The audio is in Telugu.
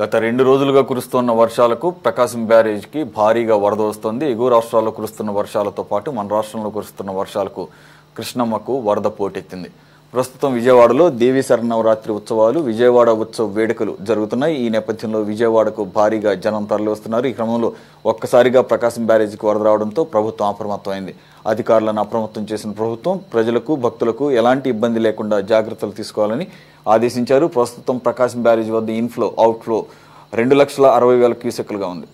గత 2 రోజులుగా కురుస్తున్న వర్షాలకు ప్రకాశం బ్యారేజ్కి భారీగా వరద వస్తోంది. ఎగువ రాష్ట్రాల్లో కురుస్తున్న వర్షాలతో పాటు మన రాష్ట్రంలో కురుస్తున్న వర్షాలకు కృష్ణమ్మకు వరద పోటెత్తింది. ప్రస్తుతం విజయవాడలో దేవీ శరన్నవరాత్రి ఉత్సవాలు, విజయవాడ ఉత్సవ వేడుకలు జరుగుతున్నాయి. ఈ నేపథ్యంలో విజయవాడకు భారీగా జనం తరలి వస్తున్నారు. ఈ క్రమంలో ఒక్కసారిగా ప్రకాశం బ్యారేజ్కి వరద రావడంతో ప్రభుత్వం అప్రమత్తమైంది. అధికారులను అప్రమత్తం చేసిన ప్రభుత్వం ప్రజలకు, భక్తులకు ఎలాంటి ఇబ్బంది లేకుండా జాగ్రత్తలు తీసుకోవాలని ఆదేశించారు. ప్రస్తుతం ప్రకాశం బ్యారేజ్ వద్ద ఇన్ఫ్లో, అవుట్ఫ్లో 2,60,000 క్యూసెక్లుగా ఉంది.